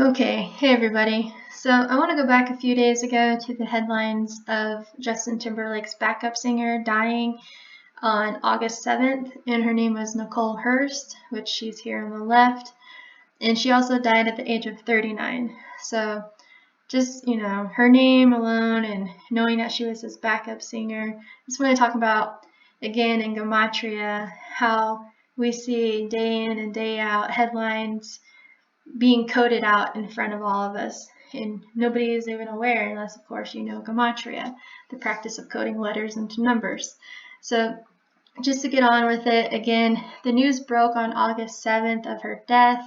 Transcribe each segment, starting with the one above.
Okay, hey everybody. So I want to go back a few days ago to the headlines of Justin Timberlake's backup singer dying on August 7th, and her name was Nicole Hurst, which she's here on the left, and she also died at the age of 39. So just, her name alone and knowing that she was his backup singer, I just want to talk about, again, in Gematria, how we see day in and day out headlines being coded out in front of all of us, and nobody is even aware unless, of course, you know Gematria, the practice of coding letters into numbers. So just to get on with it, again, the news broke on August 7th of her death,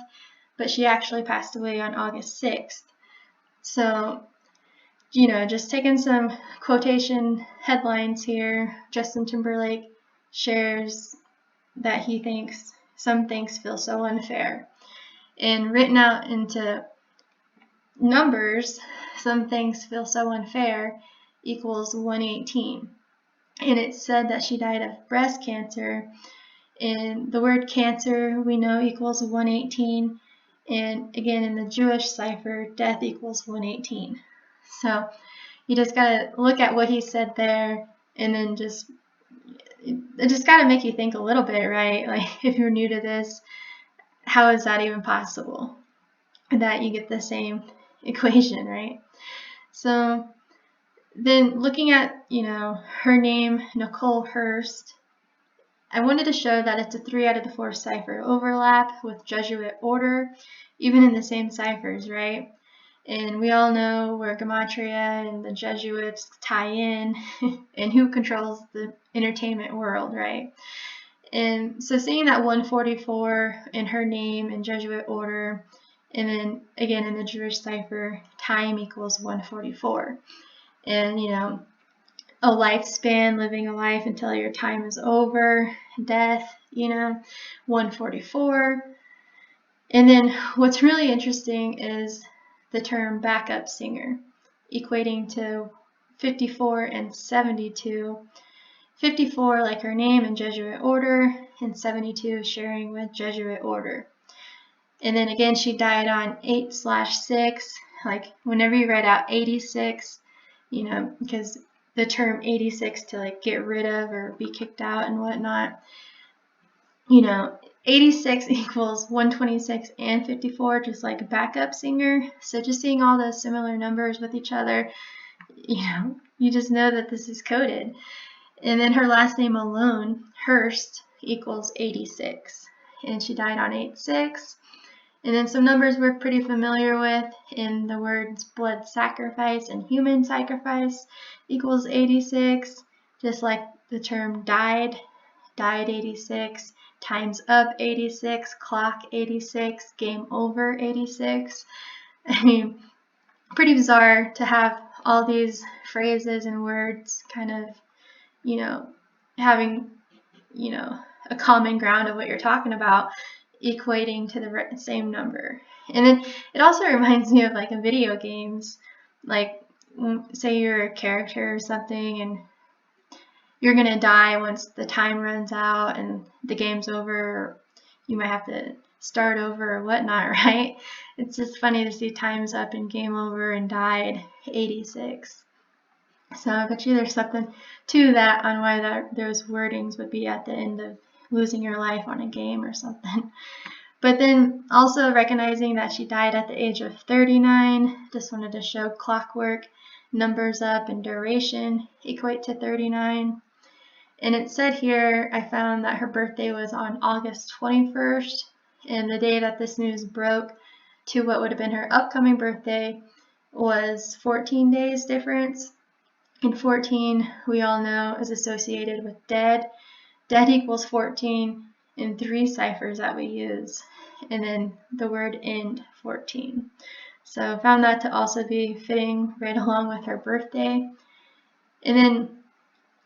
but she actually passed away on August 6th. So, just taking some quotation headlines here. Justin Timberlake shares that he thinks some things feel so unfair. And written out into numbers, some things feel so unfair, equals 118. And it said that she died of breast cancer. And the word cancer we know equals 118. And again, in the Jewish cipher, death equals 118. So you just got to look at what he said there, and then it just got to make you think a little bit, right? Like, if you're new to this, how is that even possible that you get the same equation, right? So then looking at, her name, Nicole Hurst, I wanted to show that it's a 3 out of the 4 cipher overlap with Jesuit order, even in the same ciphers, right? And we all know where Gematria and the Jesuits tie in and who controls the entertainment world, right? And so seeing that 144 in her name in Jesuit order, and then again in the Jewish cipher, time equals 144. And, a lifespan, living a life until your time is over, death, 144. And then what's really interesting is the term backup singer, equating to 54 and 72. 54 like her name in Jesuit order, and 72 sharing with Jesuit order. And then again, she died on 8/6. Like whenever you write out 86, because the term 86 to like get rid of or be kicked out and whatnot, 86 equals 126 and 54, just like a backup singer. So just seeing all those similar numbers with each other, you just know that this is coded. And then her last name alone, Hurst, equals 86. And she died on 8/6. And then some numbers we're pretty familiar with in the words blood sacrifice and human sacrifice equals 86. Just like the term died 86, times up 86, clock 86, game over 86. I mean, pretty bizarre to have all these phrases and words kind of, having, a common ground of what you're talking about, equating to the same number. And then it also reminds me of like a video games, like say you're a character or something and you're gonna die once the time runs out and the game's over, or you might have to start over or whatnot, right? It's just funny to see time's up and game over and died 86. So I bet you there's something to that on why those wordings would be at the end of losing your life on a game or something. But then also recognizing that she died at the age of 39, just wanted to show clockwork, numbers up and duration equate to 39. And it said here, I found that her birthday was on August 21st, and the day that this news broke to what would have been her upcoming birthday was 14 days difference. And 14, we all know, is associated with dead. Dead equals 14 in 3 ciphers that we use. And then the word end, 14. So I found that to also be fitting right along with her birthday. And then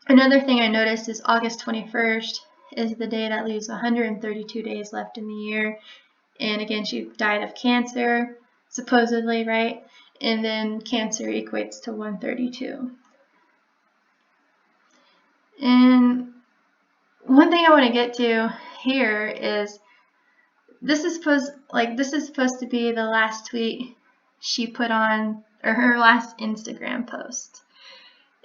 another thing I noticed is August 21st is the day that leaves 132 days left in the year. And again, she died of cancer, supposedly, right? And then cancer equates to 132. And one thing I want to get to here is this is supposed to be the last tweet she put on, or her last Instagram post.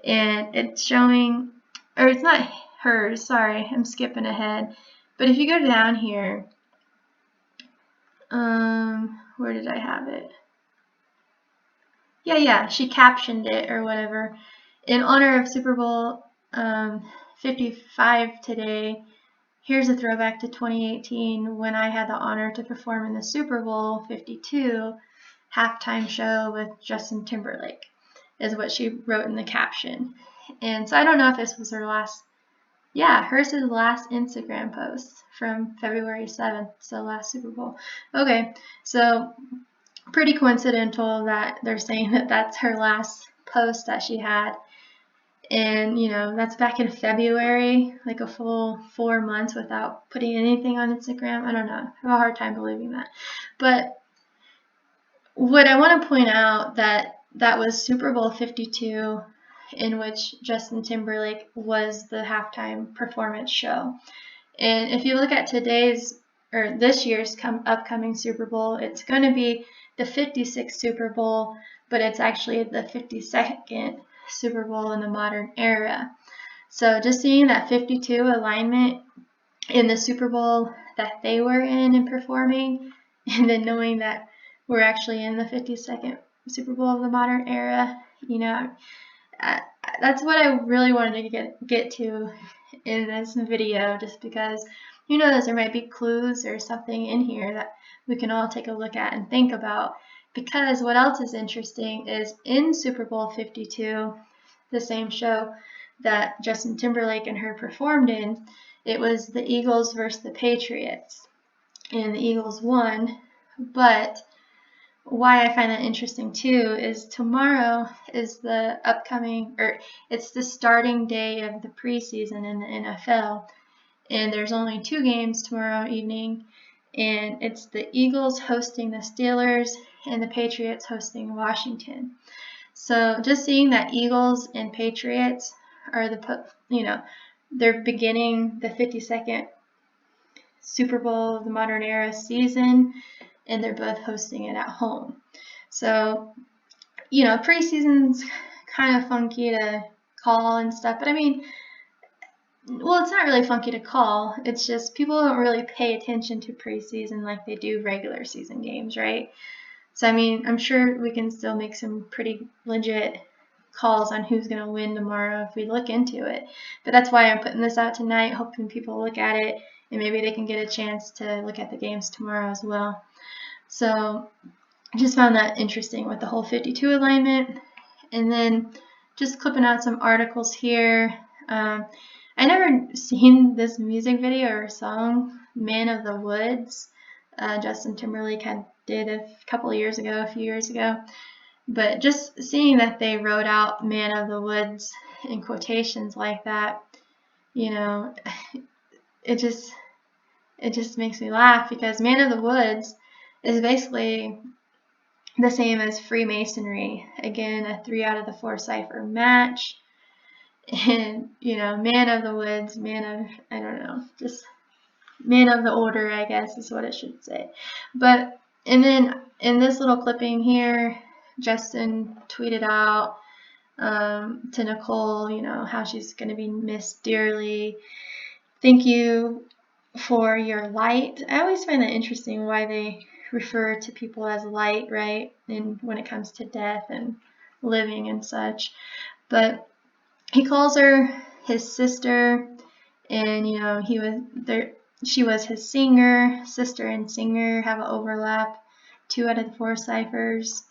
And it's showing, or it's not hers, sorry, I'm skipping ahead. But if you go down here, where did I have it? Yeah, she captioned it or whatever. In honor of Super Bowl 55 today, here's a throwback to 2018 when I had the honor to perform in the Super Bowl 52 halftime show with Justin Timberlake, is what she wrote in the caption. And so I don't know if this was her last, yeah, hers is the last Instagram post from February 7th, so last Super Bowl. Okay, so pretty coincidental that they're saying that that's her last post that she had. And, you know, that's back in February, like a full 4 months without putting anything on Instagram. I don't know. I have a hard time believing that. But what I want to point out that was Super Bowl 52, in which Justin Timberlake was the halftime performance show. And if you look at this year's upcoming Super Bowl, it's going to be the 56th Super Bowl, but it's actually the 52nd Super Bowl in the modern era. So just seeing that 52 alignment in the Super Bowl that they were in and performing, and then knowing that we're actually in the 52nd Super Bowl of the modern era, you know, that's what I really wanted to get to in this video, just because who knows, there might be clues or something in here that we can all take a look at and think about. Because what else is interesting is in Super Bowl 52, the same show that Justin Timberlake and her performed in, it was the Eagles versus the Patriots, and the Eagles won. But why I find that interesting too is tomorrow is the it's the starting day of the preseason in the NFL, and there's only 2 games tomorrow evening, and it's the Eagles hosting the Steelers and the Patriots hosting Washington. So just seeing that Eagles and Patriots are they're beginning the 52nd Super Bowl of the modern era season, and they're both hosting it at home. So, you know, preseason's kind of funky to call and stuff, but I mean, well, it's not really funky to call. It's just people don't really pay attention to preseason like they do regular season games, right? So, I mean, I'm sure we can still make some pretty legit calls on who's going to win tomorrow if we look into it. But that's why I'm putting this out tonight, hoping people look at it and maybe they can get a chance to look at the games tomorrow as well. So I just found that interesting with the whole 52 alignment. And then just clipping out some articles here. I never seen this music video or song, Man of the Woods. Justin Timberlake did a few years ago. But just seeing that they wrote out Man of the Woods in quotations like that, you know, it just makes me laugh, because Man of the Woods is basically the same as Freemasonry. Again, a 3 out of the 4 cipher match. And, you know, Man of the Woods, just Man of the Order, I guess is what it should say. But, and then in this little clipping here, Justin tweeted out to Nicole, you know, how she's going to be missed dearly. Thank you for your light. I always find that interesting, why they refer to people as light, right? And when it comes to death and living and such. But he calls her his sister, and you know, she was his singer. Sister and singer have an overlap, 2 out of the 4 ciphers.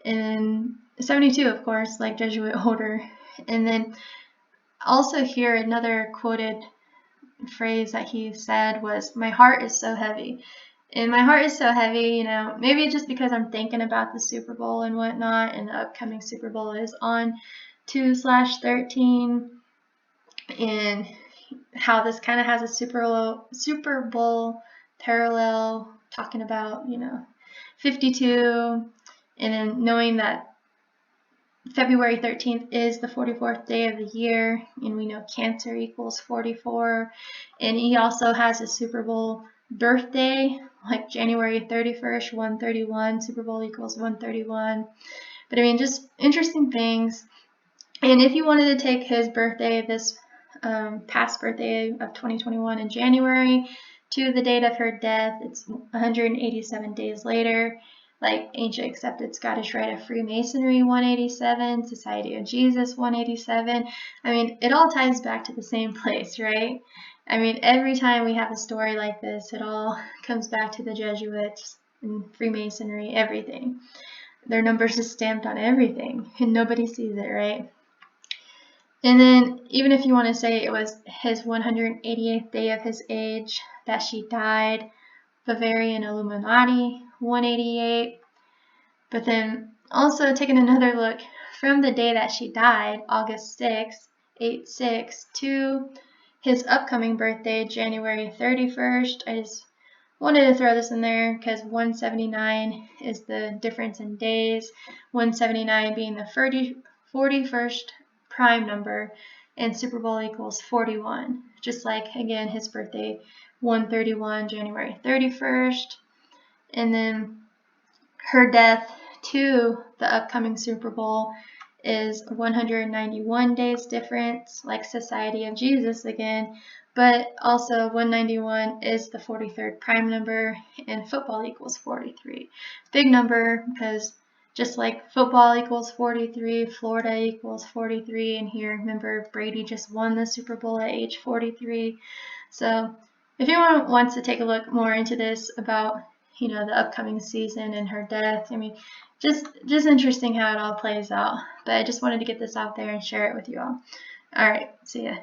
And 72, of course, like Jesuit order. And then also here, another quoted phrase that he said was, "My heart is so heavy." And my heart is so heavy, you know, maybe just because I'm thinking about the Super Bowl and whatnot, and the upcoming Super Bowl is on 2/13, and how this kind of has a Super Bowl parallel, talking about, you know, 52, and then knowing that February 13th is the 44th day of the year, and we know Cancer equals 44, and he also has a Super Bowl birthday, like January 31st, 131, Super Bowl equals 131. But I mean, just interesting things. And if you wanted to take his birthday, this past birthday of 2021 in January, to the date of her death, it's 187 days later. Like Ancient Accepted Scottish Rite of Freemasonry 187, Society of Jesus 187. I mean, it all ties back to the same place, right? I mean, every time we have a story like this, it all comes back to the Jesuits and Freemasonry, everything. Their numbers is stamped on everything, and nobody sees it, right? And then, even if you want to say it was his 188th day of his age that she died, Bavarian Illuminati 188. But then also taking another look from the day that she died, August 6th, 8/6, to his upcoming birthday, January 31st. I just wanted to throw this in there because 179 is the difference in days, 179 being the 41st prime number, and Super Bowl equals 41. Just like, again, his birthday, 131, January 31st. And then her death to the upcoming Super Bowl is 191 days difference, like Society of Jesus again, but also 191 is the 43rd prime number, and football equals 43. Big number, because just like football equals 43, Florida equals 43, and here, remember, Brady just won the Super Bowl at age 43. So if anyone wants to take a look more into this about, you know, the upcoming season and her death, I mean, just interesting how it all plays out. But I just wanted to get this out there and share it with you all. All right, see ya.